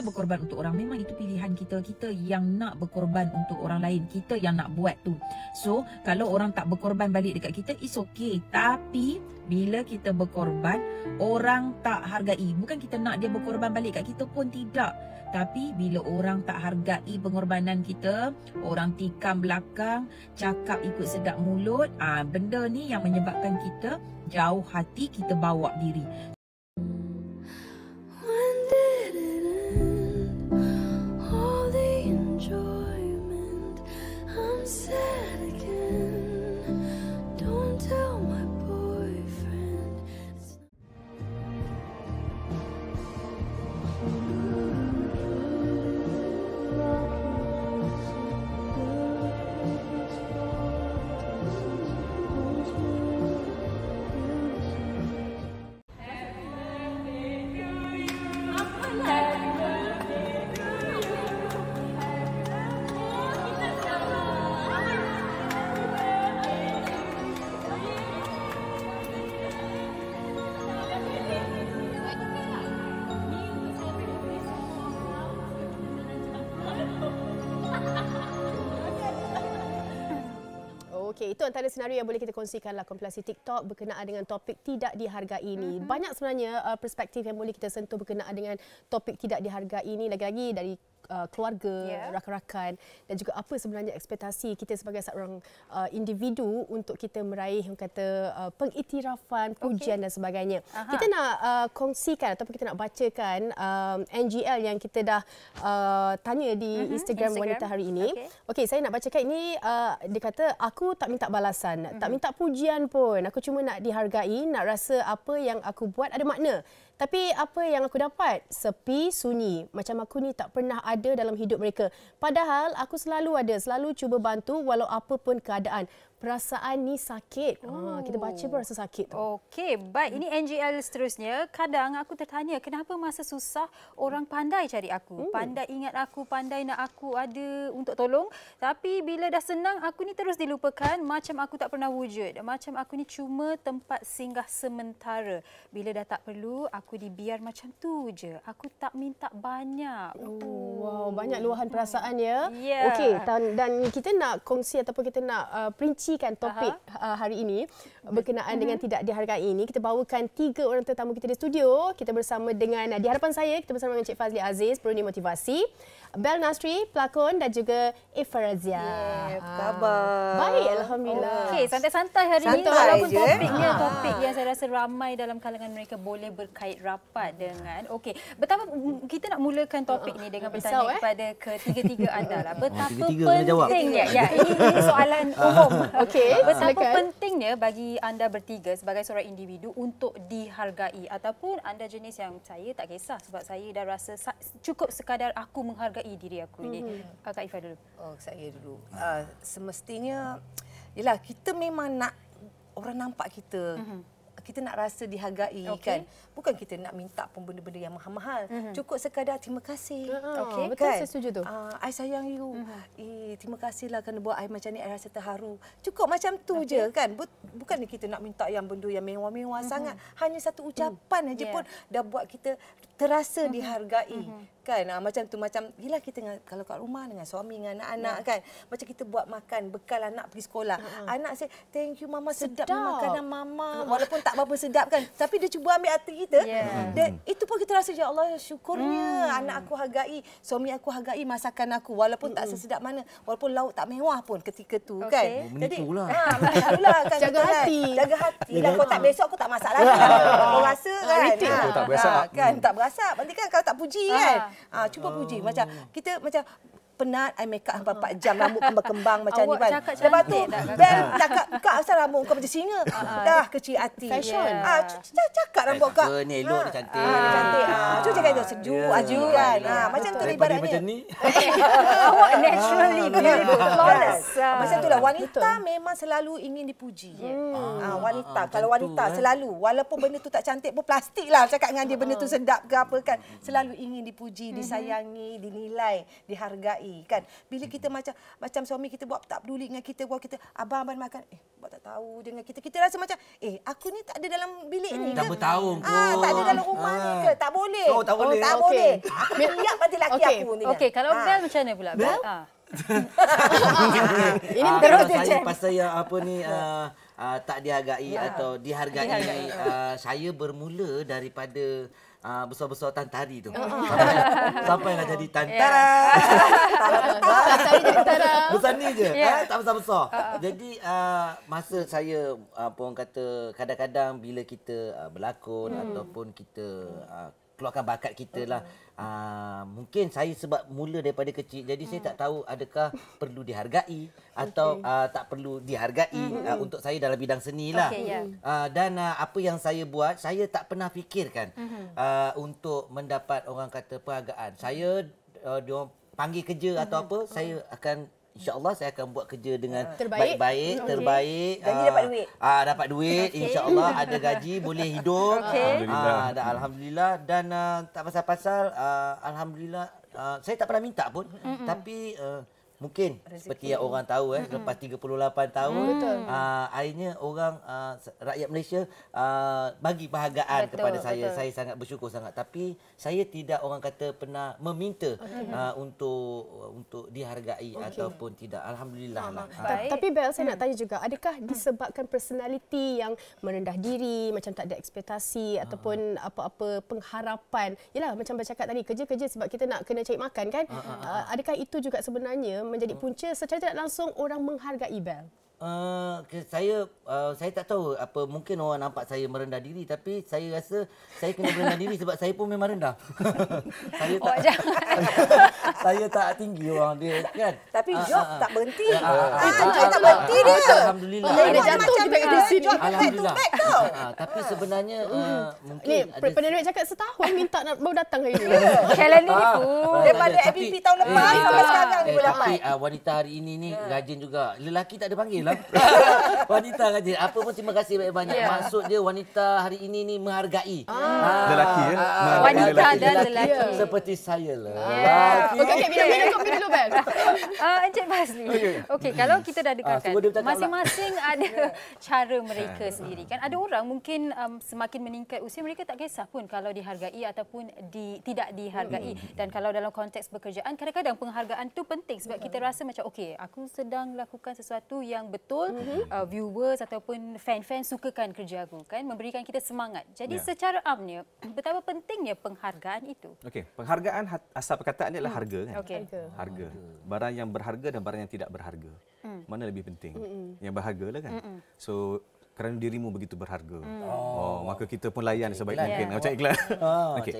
berkorban untuk orang, memang itu pilihan kita. Kita yang nak berkorban untuk orang lain, kita yang nak buat tu. So kalau orang tak berkorban balik dekat kita, it's okay. Tapi bila kita berkorban, orang tak hargai. Bukan kita nak dia berkorban balik kat kita pun, tidak. Tapi bila orang tak hargai pengorbanan kita, orang tikam belakang, cakap ikut sedap mulut, benda ni yang menyebabkan kita jauh hati, kita bawa diri. Okey, itu antara senario yang boleh kita kongsikanlah kompilasi TikTok berkenaan dengan topik tidak dihargai ini. Banyak sebenarnya perspektif yang boleh kita sentuh berkenaan dengan topik tidak dihargai ini, lagi-lagi dari keluarga, rakan-rakan, dan juga apa sebenarnya ekspektasi kita sebagai seorang individu untuk kita meraih pengiktirafan, pujian dan sebagainya. Kita nak kongsikan ataupun kita nak bacakan NGL yang kita dah tanya di Instagram Wanita hari ini. Okey, saya nak bacakan ini. Dia kata, aku tak minta balasan, tak minta pujian pun. Aku cuma nak dihargai, nak rasa apa yang aku buat ada makna. Tapi apa yang aku dapat? Sepi, sunyi. Macam aku ni tak pernah ada dalam hidup mereka. Padahal aku selalu ada, selalu cuba bantu walau apa pun keadaan. Perasaan ni sakit. Kita baca pun rasa sakit. Okey, baik. Ini NGL seterusnya. Kadang aku tertanya, kenapa masa susah orang pandai cari aku? Pandai ingat aku, pandai nak aku ada untuk tolong. Tapi bila dah senang, aku ni terus dilupakan. Macam aku tak pernah wujud. Macam aku ni cuma tempat singgah sementara. Bila dah tak perlu, aku dibiar macam tu je. Aku tak minta banyak. Wow, banyak luahan perasaan ya. Okey, dan kita nak kongsi ataupun kita nak perincikan topik hari ini berkenaan dengan tidak dihargai ini. Kita bawakan 3 orang tetamu kita di studio. Kita bersama dengan, di hadapan saya, kita bersama dengan Cik Fazli Aziz, perundi motivasi, Bel Nasri, pelakon, dan juga Ifah Razia. Apa khabar? Baik, alhamdulillah. Okey, santai-santai hari ini. Walaupun topiknya topik yang saya rasa ramai dalam kalangan mereka boleh berkait rapat dengan. Okey, betapa kita nak mulakan topik ni dengan bertanya kepada ketiga-tiga anda lah. Betapa pentingnya. Ya, ini soalan umum. Okey, betapa pentingnya bagi anda bertiga sebagai seorang individu untuk dihargai, ataupun anda jenis yang saya tak kisah sebab saya dah rasa cukup sekadar aku menghargai diri aku ini. Kak Ifah dulu. Oh, saya dulu. Semestinya yalah, kita memang nak orang nampak kita. Kita nak rasa dihargai kan. Bukan kita nak minta pun benda-benda yang mahal-mahal. Cukup sekadar terima kasih. Okey, betul, kan? saya setuju tu. I sayang you. Terima kasihlah kerana buat I macam ni, I rasa terharu. Cukup macam tu je kan. Bukan kita nak minta yang benda yang mewah-mewah sangat. Hanya satu ucapan aja pun dah buat kita terasa dihargai. Kan macam tu, macam gila kita kalau kat rumah dengan suami, dengan anak-anak kan, macam kita buat makan bekal anak pergi sekolah. Anak say thank you mama, sedap makanan mama, walaupun tak berapa sedap kan, tapi dia cuba ambil hati kita. Dan itu pun kita rasa ya Allah, syukurnya anak aku hargai, suami aku hargai masakan aku, walaupun tak sesedap mana, walaupun lauk tak mewah pun ketika tu kan. Jadi menitulah kan, jaga hati lah. Kalau tak besok aku tak masak lagi. Kau rasa kan tak berasa kan, tak berasa nanti kan kalau tak puji kan. Cuba puji. Macam kita macam penat, I make up 4 jam, rambut kembang macam ni kan. Lepas tu, Ben cakap, Kak asal rambut kau macam singa. Dah kecil hati. Fashion. Cakap rambut Kak. Ni elok, dia cantik. Cantik. Tu cakap itu sejuk kan. Macam tu ibaratnya. Macam ni. Awak naturally beautiful, flawless. Macam itulah, wanita memang selalu ingin dipuji. Wanita, kalau wanita selalu, walaupun benda tu tak cantik pun plastik lah cakap dengan dia benda tu sedap ke apa kan. Selalu ingin dipuji, disayangi, dinilai, dihargai. Kan bila kita macam suami kita buat tak peduli dengan kita, buat kita abang makan buat tak tahu dengan kita rasa macam aku ni tak ada dalam bilik ni dah ke, bertahun tak ada dalam rumah ni ke, tak boleh, tak boleh. tak boleh. Aku lihat pada aku ni. Okey, kalau Bel macam mana pula? Bel? Ini terus saya pasal yang apa ni tak dihargai atau dihargai. Saya bermula daripada besar-besar tantari tu. Sampailah jadi tantara. Besar ni je. Tak besar-besar. Jadi masa saya pun kata kadang-kadang bila kita berlakon ataupun kita keluarkan bakat kita lah. Mungkin saya sebab mula daripada kecil, jadi saya tak tahu adakah perlu dihargai atau tak perlu dihargai untuk saya dalam bidang seni lah. Dan apa yang saya buat, saya tak pernah fikirkan untuk mendapat orang kata penghargaan. Saya diorang panggil kerja atau apa, saya akan InsyaAllah saya akan buat kerja dengan baik-baik, terbaik. Gaji dapat duit. Dapat duit, insyaAllah ada gaji, boleh hidup. Alhamdulillah. Dan tak pasal-pasal, Alhamdulillah. Saya tak pernah minta pun. Tapi mungkin seperti yang orang tahu lepas 38 tahun akhirnya orang rakyat Malaysia bagi penghargaan kepada saya. Saya sangat bersyukur sangat, tapi saya tidak orang kata pernah meminta untuk dihargai ataupun tidak. Alhamdulillah lah. Tapi Bel, saya nak tanya juga, adakah disebabkan personaliti yang merendah diri, macam tak ada ekspektasi ataupun apa-apa pengharapan? Yalah, macam bercakap tadi, kerja-kerja sebab kita nak kena cari makan kan? Adakah itu juga sebenarnya menjadi punca secara tidak langsung orang menghargai Bel? Saya tak tahu apa, mungkin orang nampak saya merendah diri, tapi saya rasa saya kena merendah diri sebab saya pun memang rendah. Saya tak tinggi orang dia kan. Tapi job tak berhenti. Job tak berhenti dia. Alhamdulillah. Dia jatuh kita kat sini. Alhamdulillah. Tapi sebenarnya mungkin ni penerbit cakap setahun minta nak baru datang hari ni. Kalender ni daripada MVP tahun lepas sampai sekarang ni boleh dapat. Tapi wanita hari ini ni rajin juga. Lelaki tak ada panggil lah. Wanita rajin. Apa pun terima kasih banyak-banyak. Maksud dia wanita hari ini ni menghargai. Lelaki ya. Wanita dan lelaki. Seperti saya lah. Okey, minum kopi dulu Bel. Encik Fazli. Okey, kalau kita dah dekatkan, masing-masing ada cara mereka sendiri kan. Ada orang mungkin semakin meningkat usia, mereka tak kisah pun kalau dihargai ataupun tidak dihargai. Dan kalau dalam konteks pekerjaan, kadang-kadang penghargaan tu penting sebab kita rasa macam okey, aku sedang lakukan sesuatu yang betul, viewers ataupun fan-fan sukakan kerja aku kan, memberikan kita semangat. Jadi secara amnya, betapa pentingnya penghargaan itu. Okey, penghargaan asal perkataan dia adalah harga kan. Harga. Barang yang berharga dan barang yang tidak berharga. Mana lebih penting? Yang berharga lah kan. So kerana dirimu begitu berharga. Maka kita pun layan sebaik mungkin. Macam iklan. Okey.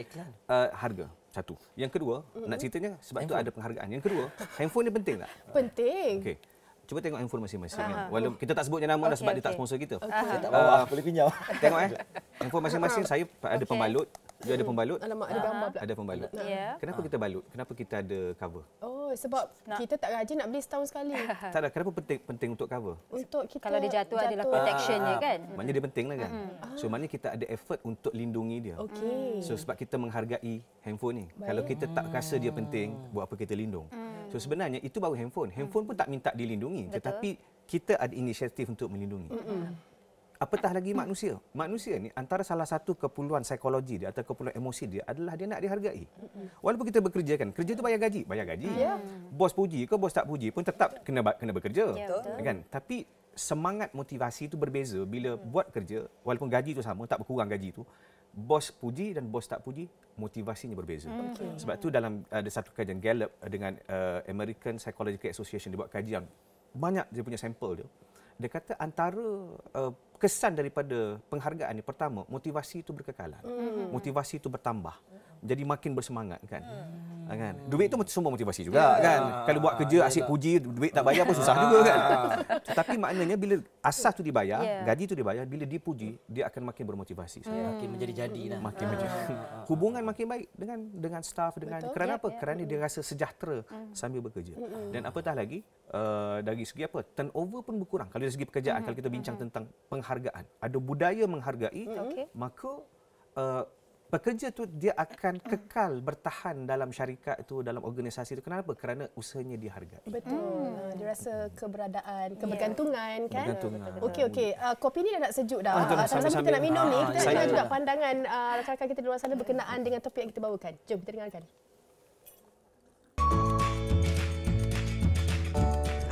Harga satu. Yang kedua, nak ceritanya sebab tu ada penghargaan. Yang kedua, handphone ni penting tak? Penting. Okey. Cuba tengok handphone masing-masing. Walaupun kita tak sebutnya nama dah sebab dia tak sponsor kita. Saya tak bawa, boleh pinjam. Tengok handphone masing-masing saya ada pembalut. Dia ada pembalut. Alamak, ada gambar pula. Ada pembalut. Kenapa kita balut? Kenapa kita ada cover? Sebab kita tak rajin nak beli setahun sekali. Tak ada. Kenapa penting untuk cover? Untuk kita kalau dia jatuh adalah protectionnya kan. Maknanya dia penting lah kan. So maknanya kita ada effort untuk lindungi dia. So sebab kita menghargai handphone ni. Kalau kita tak rasa dia penting, buat apa kita lindung? So sebenarnya itu baru handphone. Handphone pun tak minta dilindungi. Tetapi kita ada inisiatif untuk melindungi. Apatah lagi manusia. Manusia ni antara salah satu keperluan psikologi dia atau keperluan emosi dia adalah dia nak dihargai. Walaupun kita bekerja kan, kerja tu bayar gaji. Bos puji ke bos tak puji pun tetap kena bekerja. Kan? Tapi semangat motivasi itu berbeza bila buat kerja, walaupun gaji tu sama, tak berkurang gaji tu. Bos puji dan bos tak puji, motivasinya berbeza. Sebab tu dalam ada satu kajian Gallup dengan American Psychological Association, dia buat kajian banyak dia punya sampel dia. Dia kata antara kesan daripada penghargaan ni, pertama, motivasi itu berkekalan. Motivasi itu bertambah. Jadi makin bersemangat kan. Kan? Duit tu semua motivasi juga kan. Kalau buat kerja asyik puji, duit tak bayar pun susah juga kan. Tapi maknanya bila asas tu dibayar, gaji tu dibayar, bila dipuji, dia akan makin bermotivasi. Makin menjadi-jadi lah. Makin menjadi. Hubungan makin baik dengan staff, dengan kerana apa? Kerana dia rasa sejahtera sambil bekerja. Dan apatah lagi, dari segi apa? Turnover pun berkurang. Kalau dari segi pekerjaan, kalau kita bincang tentang penghargaan, ada budaya menghargai, maka pekerja tu dia akan kekal bertahan dalam syarikat itu, dalam organisasi itu. Kenapa? Kerana usahanya dihargai. Betul. Dia rasa keberadaan, kebergantungan kan. Bergantungan. Okey. Kopi ni dah nak sejuk dah. Sama-sama kita nak minum ni. Kita nak dengar juga pandangan rakan-rakan kita di luar sana berkenaan dengan topik yang kita bawakan. Jom kita dengarkan.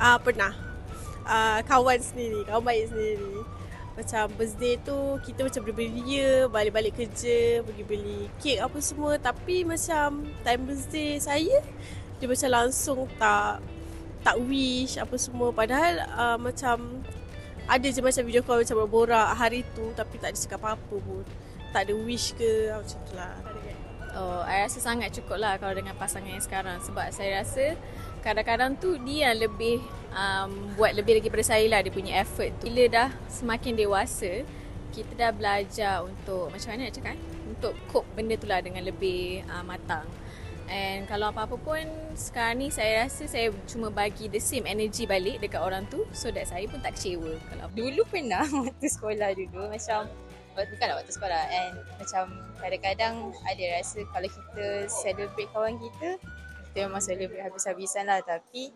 Pernah. Kawan baik sendiri. Macam birthday tu kita macam beria, balik-balik kerja, pergi beli kek apa semua. Tapi macam time birthday saya, dia macam langsung tak wish apa semua. Padahal macam ada je macam video call macam berborak hari tu tapi tak ada cakap apa-apa pun. Tak ada wish ke macam tu lah. I rasa sangat cukup lah kalau dengan pasangan yang sekarang. Sebab saya rasa kadang-kadang tu dia yang lebih buat lebih lagi daripada saya lah, dia punya effort tu. Bila dah semakin dewasa, kita dah belajar untuk macam mana nak cakap, untuk cope benda tu lah dengan lebih matang. And kalau apa-apa pun sekarang ni saya rasa saya cuma bagi the same energy balik dekat orang tu, so that saya pun tak kecewa. Kalau dulu pernah waktu sekolah dulu, macam bukanlah waktu sekolah, and macam kadang-kadang ada rasa kalau kita celebrate kawan kita memang celebrate habis-habisan lah. Tapi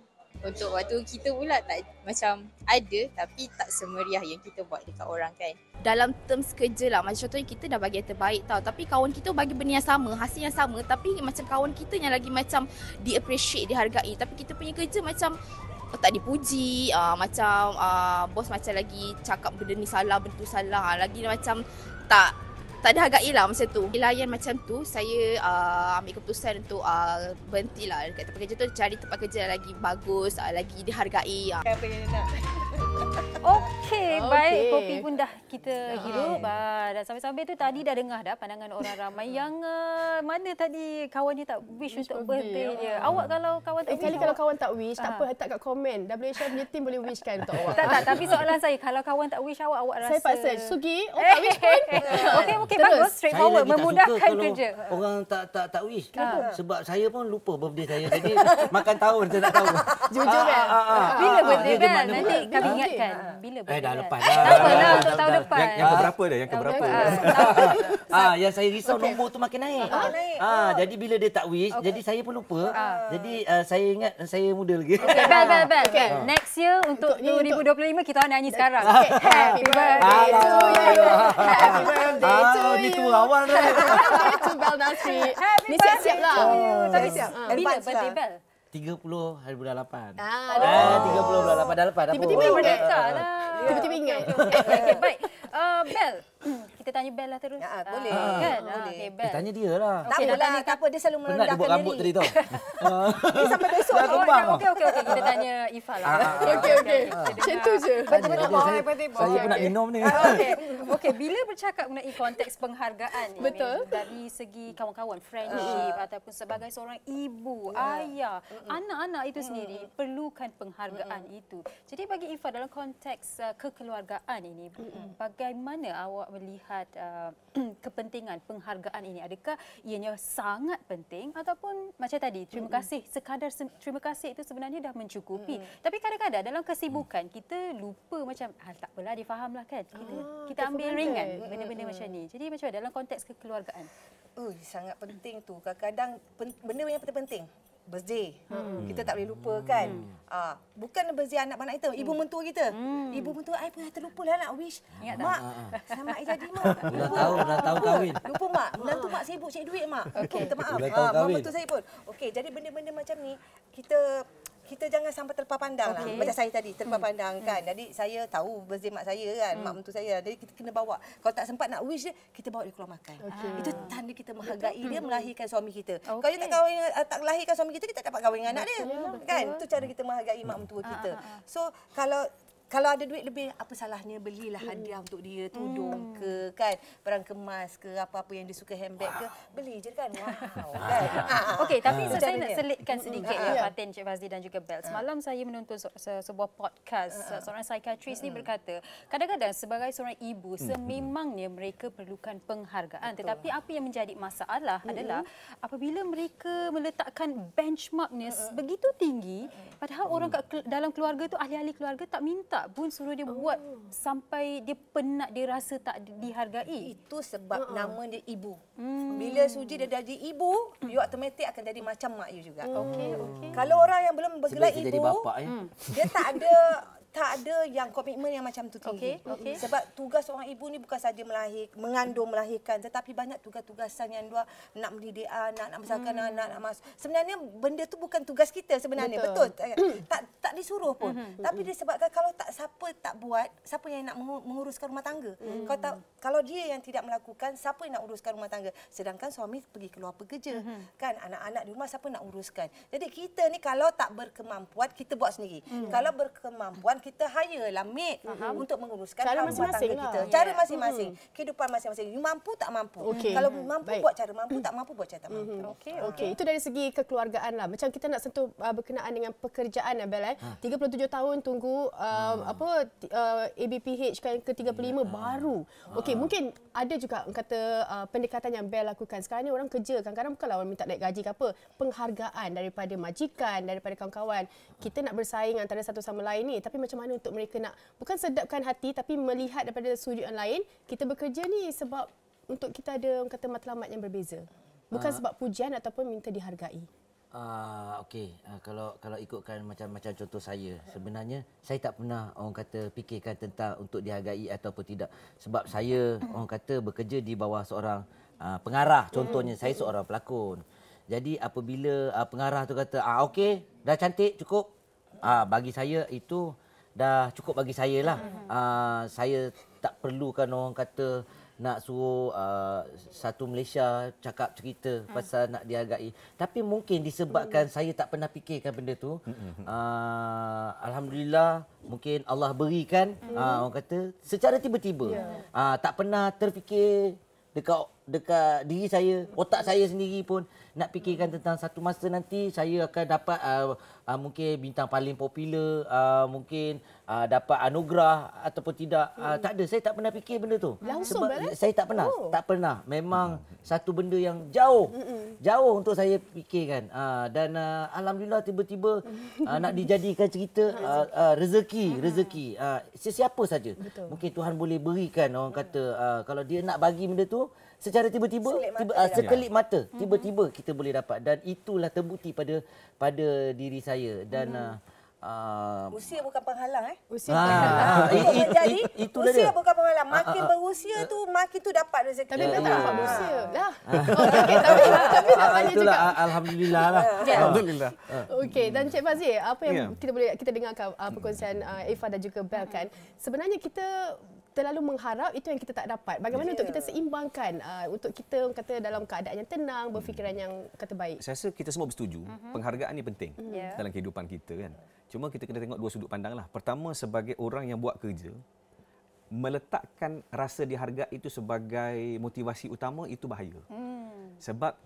untuk waktu kita pula tak, macam ada tapi tak semeriah yang kita buat dekat orang kan. Dalam terms kerja lah, macam contohnya kita dah bagi yang terbaik tau, tapi kawan kita bagi benda yang sama, hasil yang sama, tapi macam kawan kita yang lagi macam di-appreciate, dihargai. Tapi kita punya kerja macam tak dipuji, macam bos macam lagi cakap benda ni salah, benda tu salah, lagi macam tak dihargai lah macam tu. Layan macam tu, saya ambil keputusan untuk berhenti lah dekat tempat kerja tu, cari tempat kerja lagi bagus, lagi dihargai. Apa yang nak? Okey, baik. Kopi pun dah kita hirup. Dan sambil-sambil tu tadi dah dengar dah pandangan orang ramai yang mana tadi kawannya tak wish untuk birthday dia. Awak kalau kawan tak wish, kalau kawan tak wish, tak apa, letak kat komen. WHR punya team boleh wishkan untuk awak. Tak, tapi soalan saya, kalau kawan tak wish awak rasa... Saya paksa, Sugi, tak wish pun. Okey, bagus. Straightforward, memudahkan kerja. Orang tak wish. Sebab saya pun lupa birthday saya. Jadi makan tahun saya tak tahu. Jujur kan? Bila birthday kan? Nanti kami ingatkan. Bila birthday dah lepas dah. Tak apalah untuk tahun depan. Yang keberapa dah? Yang keberapa? Yang saya risau nombor tu makin naik. Jadi bila dia tak wish, jadi saya pun lupa. Jadi saya ingat saya muda lagi. Okey, Bel. Next year untuk 2025 kita nyanyi sekarang. Happy birthday to you. Happy birthday to you. Ni tu awal dah. Itu Bel Nasri. Ni siap-siap lah. Tapi bila birthday Bel? 30 hari bulan 8. 30 bulan 8 dah lepas. Tiba-tiba ingat. Tiba-tiba ingat. Okey, baik. Bel, kita tanya Bel lah terus. Boleh. Kan? Boleh. Bel. Tanya dia lah. Tak apalah, tak apa, dia selalu Penat dia merendahkan buat rambut tadi diri. tau. Dia sampai besok. Okey. Kita tanya Ifah lah. Okey. Macam tu je. Betul-betul. Saya pun nak minum ni. Okey, bila bercakap mengenai konteks penghargaan ni, betul, dari segi kawan-kawan, friendship ataupun sebagai seorang ibu, ayah, anak-anak itu sendiri perlukan penghargaan itu. Jadi bagi Ifah dalam konteks kekeluargaan ini, bagaimana awak melihat kepentingan penghargaan ini? Adakah ianya sangat penting ataupun macam tadi, terima kasih, sekadar terima kasih itu sebenarnya dah mencukupi. Tapi kadang-kadang dalam kesibukan kita lupa macam tak apalah, dia fahamlah kan. Kita ambil ringan benda-benda macam ni. Jadi macam dalam konteks kekeluargaan? Sangat penting tu. Kadang-kadang benda yang penting. Birthday. Kita tak boleh lupa kan. Bukan birthday anak-anak kita, ibu mentua kita. Ibu mentua I pun terlupa lah nak wish. Mak, selamat I jadi mak. Dah tahu kahwin. Lupa mak. Menantu mak sibuk cari duit mak. Minta maaf. Mak mentua saya pun. Okey, jadi benda-benda macam ni kita jangan sampai terlepas pandang lah. Macam saya tadi, terlepas pandang kan. Jadi saya tahu birthday mak saya kan, mak mentua saya. Jadi kita kena bawa. Kalau tak sempat nak wish dia, kita bawa dia keluar makan. Itu tanda kita menghargai dia melahirkan suami kita. Kalau dia tak lahirkan suami kita tak dapat kahwin dengan anak dia. Kan? Itu cara kita menghargai mak mentua kita. So kalau ada duit lebih, apa salahnya belilah hadiah untuk dia, tudung ke kan, barang kemas ke, apa-apa yang dia suka, handbag ke, beli je kan. Wow. Kan? Okey, tapi saya nak selitkan sedikit Fatin, Cik Fazli dan juga Bel. Semalam saya menonton sebuah podcast, seorang psikiatris ni berkata, kadang-kadang sebagai seorang ibu, sememangnya mereka perlukan penghargaan. Tetapi apa yang menjadi masalah adalah apabila mereka meletakkan benchmarknya begitu tinggi, padahal orang dalam keluarga tu, ahli-ahli keluarga tak minta pun suruh dia buat sampai dia penat, dia rasa tak dihargai. Itu sebab nama dia ibu. Bila Suji dia jadi ibu, you automatik akan jadi macam mak you juga. Okey. Kalau orang yang belum bergelar ibu, dia tak tak ada yang komitmen yang macam tu tinggi. Sebab tugas seorang ibu ni bukan saja mengandung, melahirkan, tetapi banyak tugas-tugasan yang luar, nak mendidik anak, nak besarkan anak, nak masuk. Sebenarnya benda tu bukan tugas kita sebenarnya. Betul. Tak disuruh pun. Tapi disebabkan kalau siapa tak buat, siapa yang nak menguruskan rumah tangga? Kalau dia yang tidak melakukan, siapa yang nak uruskan rumah tangga? Sedangkan suami pergi keluar bekerja. Kan anak-anak di rumah siapa nak uruskan? Jadi kita ni kalau tak berkemampuan, kita buat sendiri. Kalau berkemampuan, kita hire lah maid untuk menguruskan rumah tangga kita. Cara masing-masing. Kehidupan masing-masing. You mampu tak mampu. Kalau mampu buat cara mampu, tak mampu buat cara tak mampu. Okey, itu dari segi kekeluargaan lah. Macam kita nak sentuh berkenaan dengan pekerjaan, Bel. 37 tahun tunggu ABPH kan ke-35 baru. Okey, mungkin ada juga kata pendekatan yang Bel lakukan. Sekarang ni orang kerja, kadang-kadang bukanlah orang minta naik gaji ke apa. Penghargaan daripada majikan, daripada kawan-kawan. Kita nak bersaing antara satu sama lain ni. Tapi macam mana untuk mereka nak, bukan sedapkan hati, tapi melihat daripada sudut yang lain, kita bekerja ni sebab untuk kita ada orang kata matlamat yang berbeza. Bukan sebab pujian ataupun minta dihargai. Okey, kalau ikutkan macam contoh saya, sebenarnya saya tak pernah orang kata fikirkan tentang untuk dihargai ataupun tidak. Sebab saya orang kata bekerja di bawah seorang pengarah. Contohnya saya seorang pelakon. Jadi apabila pengarah tu kata okey, dah cantik cukup. Bagi saya itu dah cukup bagi saya lah. Saya tak perlukan orang kata nak suruh satu Malaysia cakap cerita pasal nak dihargai. Tapi mungkin disebabkan saya tak pernah fikirkan benda tu. Alhamdulillah mungkin Allah berikan orang kata secara tiba-tiba. Tak pernah terfikir dekat diri saya, otak saya sendiri pun nak fikirkan tentang satu masa nanti saya akan dapat mungkin bintang paling popular, mungkin dapat anugerah ataupun tidak. Tak ada, saya tak pernah fikir benda tu. Langsung sebab saya tak pernah. Memang satu benda yang jauh untuk saya fikirkan. Dan alhamdulillah tiba-tiba nak dijadikan cerita rezeki. Sesiapa saja. Mungkin Tuhan boleh berikan orang kata kalau dia nak bagi benda tu secara tiba-tiba, sekelip mata, tiba-tiba kita boleh dapat. Dan itulah terbukti pada diri saya. Dan usia bukan penghalang Usia bukan jadi usia bukan penghalang. Makin berusia tu makin tu dapat rezeki. Tapi tak dapat berusia lah. Tapi itulah alhamdulillah lah. Alhamdulillah. Okey, dan Cik Fazil, apa yang kita dengarkan perkongsian Eva dan juga Bel kan. Sebenarnya kita terlalu mengharap itu yang kita tak dapat. Bagaimana untuk kita seimbangkan untuk kita kata dalam keadaan yang tenang, berfikiran yang kata baik. Saya rasa kita semua bersetuju penghargaan ni penting dalam kehidupan kita kan. Cuma kita kena tengok dua sudut pandang lah. Pertama, sebagai orang yang buat kerja, meletakkan rasa dihargai itu sebagai motivasi utama itu bahaya. Sebab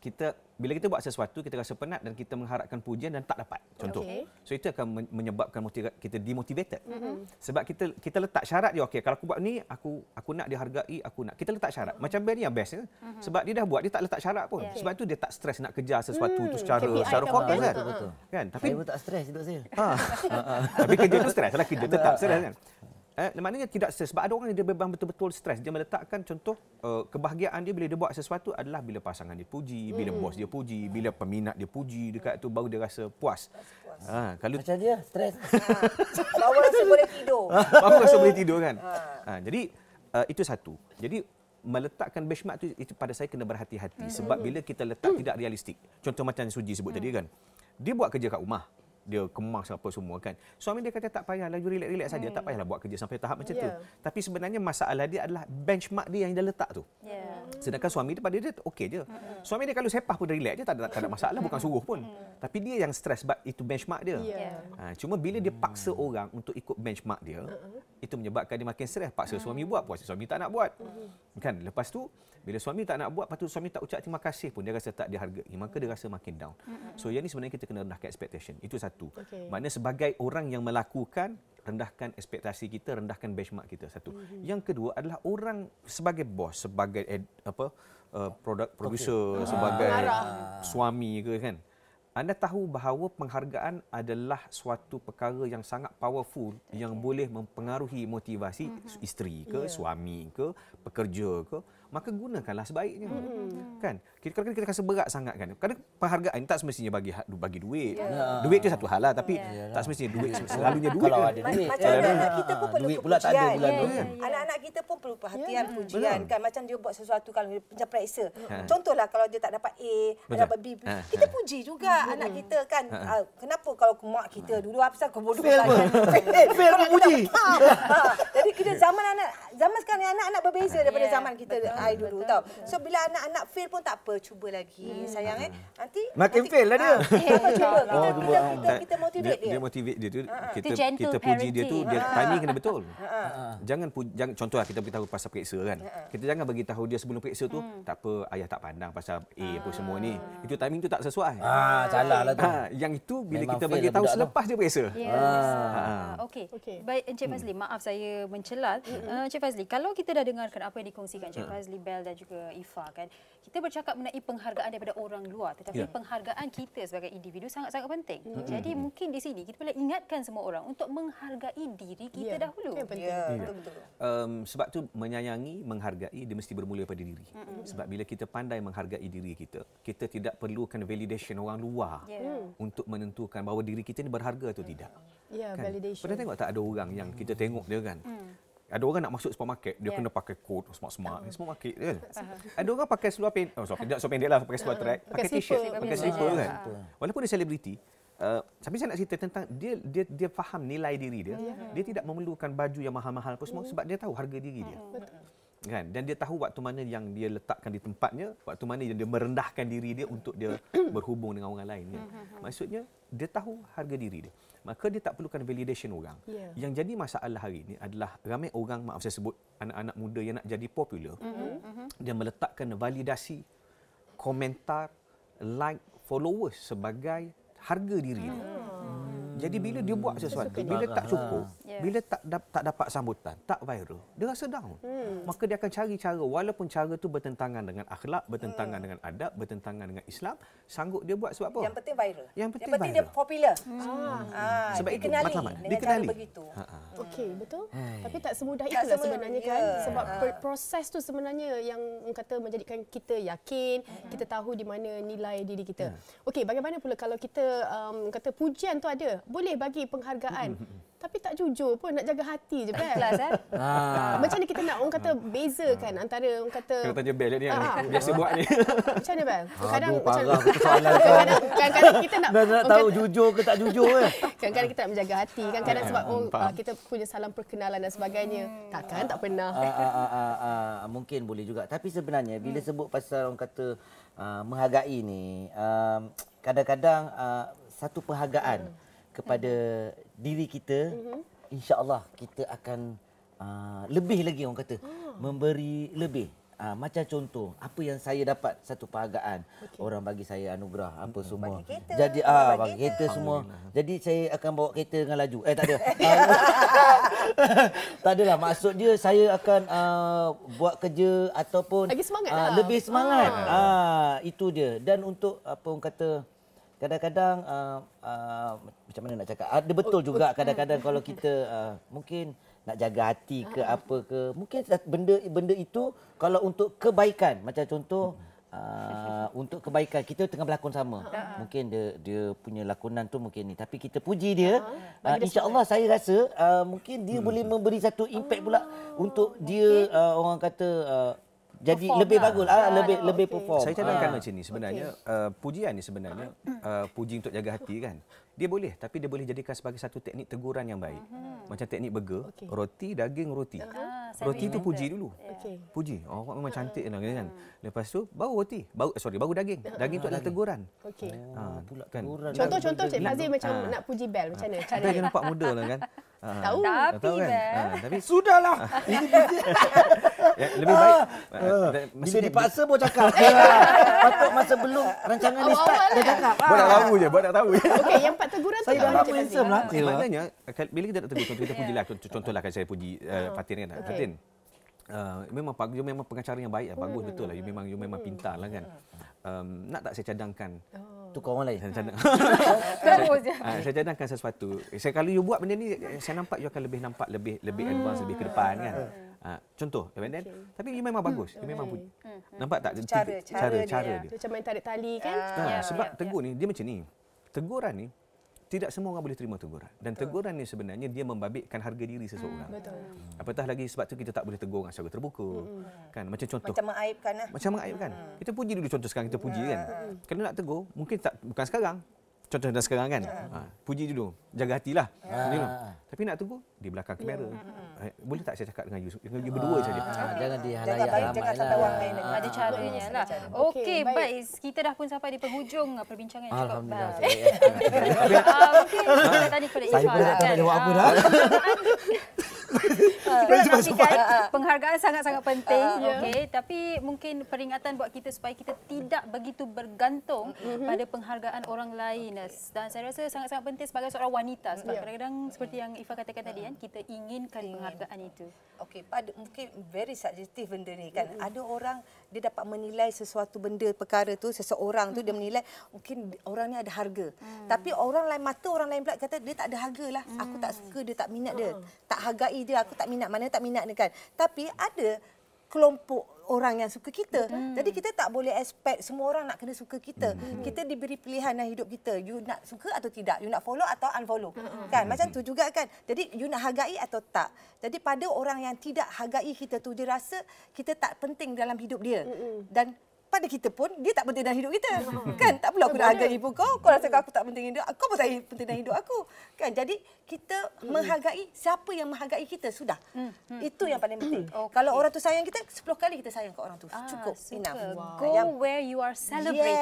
bila kita buat sesuatu, kita rasa penat dan kita mengharapkan pujian dan tak dapat. Contoh. So itu akan menyebabkan kita demotivated. Sebab kita letak syarat dia, okey, kalau aku buat ni, aku nak dihargai, kita letak syarat. Macam Ben ni yang best. Sebab dia dah buat, dia tak letak syarat pun. Sebab itu dia tak stres nak kejar sesuatu tu secara fokus kan. Kan? Tapi saya pun tak stres hidup saya. Tapi kerja tu stres lah, kerja tetap stres kan. Maknanya tidak stres. Sebab ada orang yang dia memang betul-betul stres. Dia meletakkan contoh kebahagiaan dia bila dia buat sesuatu adalah bila pasangan dia puji, bila bos dia puji, bila peminat dia puji, dekat tu baru dia rasa puas. Kalau macam dia stres. Baru rasa boleh tidur. Baru rasa boleh tidur kan. Jadi itu satu. Jadi meletakkan benchmark itu pada saya kena berhati-hati. Sebab bila kita letak tidak realistik. Contoh macam Suji sebut tadi kan. Dia buat kerja kat rumah. Dia kemas apa semua kan. Suami dia kata tak payahlah, you relax saja, tak payahlah buat kerja sampai tahap macam tu. Tapi sebenarnya masalah dia adalah benchmark dia yang dia letak tu. Sedangkan suami dia pada dia okey je. Suami dia kalau sepah pun relax je, tak ada masalah, bukan suruh pun. Tapi dia yang stres sebab itu benchmark dia. Cuma bila dia paksa orang untuk ikut benchmark dia, itu menyebabkan dia makin stres. Paksa suami buat, puas suami tak nak buat. Kan? Lepas tu bila suami tak nak buat, lepas tu suami tak ucap terima kasih pun, dia rasa tak dihargai, maka dia rasa makin down. So yang ni sebenarnya kita kena rendahkan expectation. Itu satu. Maknanya sebagai orang yang melakukan, rendahkan ekspektasi kita, rendahkan benchmark kita. Satu. Yang kedua adalah orang sebagai bos, sebagai producer, sebagai suami ke kan. Anda tahu bahawa penghargaan adalah suatu perkara yang sangat powerful yang boleh mempengaruhi motivasi isteri ke, suami ke, pekerja ke maka gunakanlah sebaiknya. Kan? Kadang-kadang kita rasa berat sangat kan. Kadang penghargaan tak semestinya bagi duit. Duit itu satu hal lah, tapi tak semestinya duit selalunya duit. Kalau ada duit. Macam anak kita pun perlu duit pula tak ada bulan tu. Anak-anak kita pun perlu perhatian, pujian kan. Macam dia buat sesuatu kalau dia pencapaian. Contohlah kalau dia tak dapat A, dapat B, kita puji juga anak kita kan. Kenapa kalau mak kita dulu apa pasal kau bodoh sangat. Fail puji. Jadi kita zaman sekarang ni anak-anak berbeza daripada zaman kita dulu tau. So bila anak-anak fail pun tak apa, cuba lagi sayang Nanti makin fail lah dia. Kita motivate dia. Dia motivate dia tu, kita puji dia tu, dia timing kena betul. Jangan contohlah kita beritahu pasal periksa kan. Kita jangan bagi tahu dia sebelum periksa tu, tak apa ayah tak pandang pasal A apa semua ni. Itu timing tu tak sesuai. Salah lah tu. Yang itu bila kita bagi tahu selepas dia periksa. Okey. Baik Encik Fazli, maaf saya mencelat. Encik Fazli, kalau kita dah dengarkan apa yang dikongsikan Encik Fazli, Bel dan juga Ifa kan. Kita bercakap mengenai penghargaan daripada orang luar, tetapi penghargaan kita sebagai individu sangat-sangat penting. Jadi mungkin di sini kita perlu ingatkan semua orang untuk menghargai diri kita dahulu. Betul. Sebab tu menyayangi, menghargai dia mesti bermula pada diri. Sebab bila kita pandai menghargai diri kita, kita tidak perlukan validation orang luar untuk menentukan bahawa diri kita ni berharga atau tidak. Validation. Pernah tengok tak ada orang yang kita tengok dia kan? Ada orang nak masuk supermarket, dia kena pakai coat smart-smart. Supermarket kan? Ada orang pakai seluar pendek, tidak seluar pendek lah, pakai seluar track, pakai t-shirt, pakai slipper kan? Walaupun dia selebriti, tapi saya nak cerita tentang dia faham nilai diri dia. Dia tidak memerlukan baju yang mahal-mahal apa semua sebab dia tahu harga diri dia. Kan? Dan dia tahu waktu mana yang dia letakkan di tempatnya, waktu mana yang dia merendahkan diri dia untuk dia berhubung dengan orang lain. Kan? Maksudnya, dia tahu harga diri dia. Maka dia tak perlukan validation orang. Yang jadi masalah hari ini adalah ramai orang, maaf saya sebut, anak-anak muda yang nak jadi popular, dia meletakkan validasi, komentar, like, followers sebagai harga diri dia. Jadi bila dia buat sesuatu, bila tak cukup, bila tak dapat sambutan, tak viral, dia rasa down. Maka dia akan cari cara, walaupun cara tu bertentangan dengan akhlak, bertentangan dengan adab, bertentangan dengan Islam, sanggup dia buat sebab apa? Yang penting viral. Yang penting dia popular. Sebab itu dikenali matlamat. dengan cara begitu. Okey, betul. Tapi tak semudah itulah sebenarnya kan. Sebab proses tu sebenarnya yang kata menjadikan kita yakin, kita tahu di mana nilai diri kita. Okey, bagaimana pula kalau kita kata pujian tu ada, boleh bagi penghargaan. Tapi tak jujur pun, nak jaga hati je Bel. Macam ni kita nak orang kata bezakan antara orang kata kena tanya Bel ni biasa buat ni. Macam mana Bel? Kadang parah soalan kadang kita nak tahu jujur ke tak jujur kan. Kadang-kadang kita nak menjaga hati kan, kadang sebab kita punya salam perkenalan dan sebagainya. Takkan tak pernah. Mungkin boleh juga. Tapi sebenarnya bila sebut pasal orang kata menghargai ni, kadang-kadang satu penghargaan kepada diri kita, insya-Allah kita akan lebih lagi orang kata memberi lebih. Macam contoh, apa yang saya dapat satu penghargaan, orang bagi saya anugerah apa semua. Bagi kereta, jadi bagi kereta semua. Jadi saya akan bawa kereta dengan laju. Tak ada. Tak adalah, maksud dia saya akan buat kerja ataupun lagi semangat lebih semangat. Itu dia. Dan untuk apa orang kata, kadang-kadang macam mana nak cakap, ada betul juga kadang-kadang kalau kita mungkin nak jaga hati ke apa ke, mungkin benda itu kalau untuk kebaikan, macam contoh untuk kebaikan kita tengah berlakon sama, mungkin dia punya lakonan tu mungkin ni, tapi kita puji dia, insya-Allah saya rasa mungkin dia boleh memberi satu impact pula untuk dia orang kata jadi perform lebih bagus, lebih perform. Saya cadangkan macam ni sebenarnya, pujian ni sebenarnya puji untuk jaga hati kan. Dia boleh, tapi dia boleh jadikan sebagai satu teknik teguran yang baik. Macam teknik burger, roti, daging, roti. Roti tu puji dulu. Puji. Awak memang cantik lah kan. Lepas tu baru roti, baru daging. Daging tu adalah teguran. Kan. Contoh Cik Fazil macam nak puji Bel macam mana? Bel dia nampak muda lah kan. Tahu kan. Tapi sudahlah. Lebih baik bila dipaksa baru cakap. Patut masa belum rancangan ni start dah cakap. Buat nak tahu je, buat nak tahu je. Okey, yang empat teguran tu saya dah lama handsome lah. Maknanya bila kita nak tegur, contoh kita pujilah, contohlah kan saya puji Fatin kan. Fatin memang pengacara yang baik lah, bagus betul lah. You memang pintar lah kan. Nak tak saya cadangkan tukar orang lain? Saya cadangkan sesuatu. Kalau you buat benda ni, saya nampak you akan lebih advance, lebih ke depan kan. Contoh, tapi dia memang bagus. Dia memang nampak tak cara dia. Macam main tarik tali kan? Sebab tegur ni dia macam ni. Teguran ni tidak semua orang boleh terima teguran. Dan teguran ni sebenarnya dia membabitkan harga diri seseorang. Betul. Apatah lagi sebab tu kita tak boleh tegur orang secara terbuka. Kan macam contoh. Macam mengaibkan lah. Macam mengaibkan. Kita puji dulu, contoh sekarang kita puji kan. Kalau nak tegur mungkin bukan sekarang. Contoh dah sekarang kan. Puji dulu, jaga hatilah. Tapi nak tegur di belakang kamera. Boleh tak saya cakap dengan you berdua saja? Jangan di halayak ramai lah. Ada caranya lah. Okey, baik. Kita dah pun sampai di penghujung perbincangan yang cukup Alhamdulillah. mungkin kita tanya kepada Ifah. Saya pun tak tahu jawab apa dah. Kita nafikan penghargaan sangat-sangat penting, okey, tapi mungkin peringatan buat kita supaya kita tidak begitu bergantung pada penghargaan orang lain. Dan saya rasa sangat-sangat penting sebagai seorang wanita sebab kadang-kadang seperti yang Ifah katakan tadi kan, kita inginkan penghargaan itu. Okey, mungkin very subjektif benda ni kan. Ada orang dia dapat menilai sesuatu benda perkara tu, seseorang tu dia menilai mungkin orang ni ada harga. Tapi orang lain orang lain pula kata dia tak ada harga lah. Aku tak suka dia, tak minat dia. Tak hargai dia, aku tak minat. Mana tak minat dia kan. Tapi ada kelompok orang yang suka kita. Jadi kita tak boleh expect semua orang nak kena suka kita. Kita diberi pilihan dalam hidup kita. You nak suka atau tidak? You nak follow atau unfollow? Kan? Macam tu juga kan. Jadi you nak hargai atau tak? Jadi pada orang yang tidak hargai kita tu, dia rasa kita tak penting dalam hidup dia. Dan pada kita pun, dia tak penting dalam hidup kita. Kan? Tak perlu aku nak hargai ibu kau. Kau rasa aku tak penting hidup. Kau pun saya penting dalam hidup aku. Kan? Jadi, kita menghargai siapa yang menghargai kita. Sudah. Itu yang paling penting. Kalau orang tu sayang kita, 10 kali kita sayang ke orang tu. Cukup. Enough. Go where you are celebrated.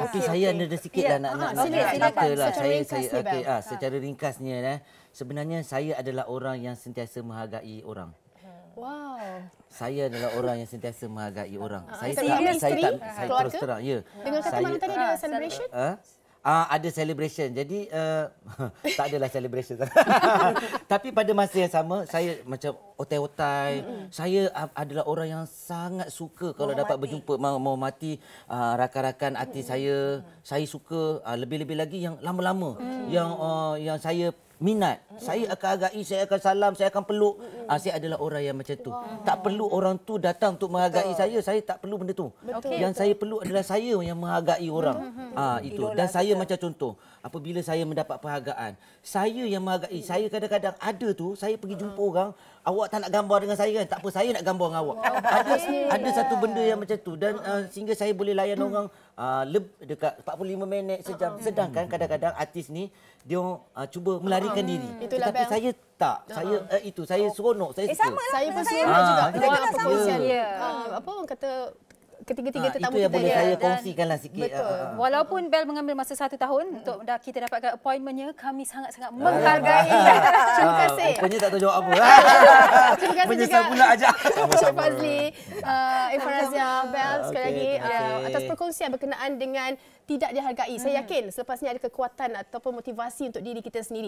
Tapi saya ada sikit lah nak katalah. Secara ringkasnya, sebenarnya saya adalah orang yang sentiasa menghargai orang. Wow. Saya adalah orang yang sentiasa menghargai orang. Saya terus terang. Ya. Dengan kata mana tadi ada celebration? Ada celebration. Jadi tak adalah celebration. Tapi pada masa yang sama saya macam otai-otai. Saya adalah orang yang sangat suka kalau dapat berjumpa menghormati rakan-rakan artis saya. Saya suka lebih-lebih lagi yang lama-lama yang saya minat. Saya akan hargai, saya akan salam, saya akan peluk. Saya adalah orang yang macam tu. Tak perlu orang tu datang untuk menghargai saya tak perlu benda tu. Yang saya perlu adalah saya yang menghargai orang. Itu. Dan saya macam contoh, apabila saya mendapat penghargaan, saya yang menghargai. Saya kadang-kadang ada tu, saya pergi jumpa orang, awak tak nak gambar dengan saya kan? Tak apa, saya nak gambar dengan awak. Ada satu benda yang macam tu dan sehingga saya boleh layan orang dekat 45 minit, sejam. Sedangkan kadang-kadang artis ni dia cuba melarikan diri. Tetapi saya tak. Saya seronok, saya suka. Sama lah. Saya pun seronok juga dengan perkongsian. Apa orang kata ketiga-tiga tetamu itu yang kita boleh saya kongsikanlah sikit. Walaupun Bel mengambil masa 1 tahun untuk kita dapatkan appointmentnya, kami sangat-sangat menghargai. Terima kasih. Rupanya tak tahu jawab apa. Terima kasih menyesal juga pula ajak. Syed Fazli, Ifah Razia, Bel sekali lagi atas perkongsian berkenaan dengan tidak dihargai. Saya yakin selepas ini ada kekuatan ataupun motivasi untuk diri kita sendiri.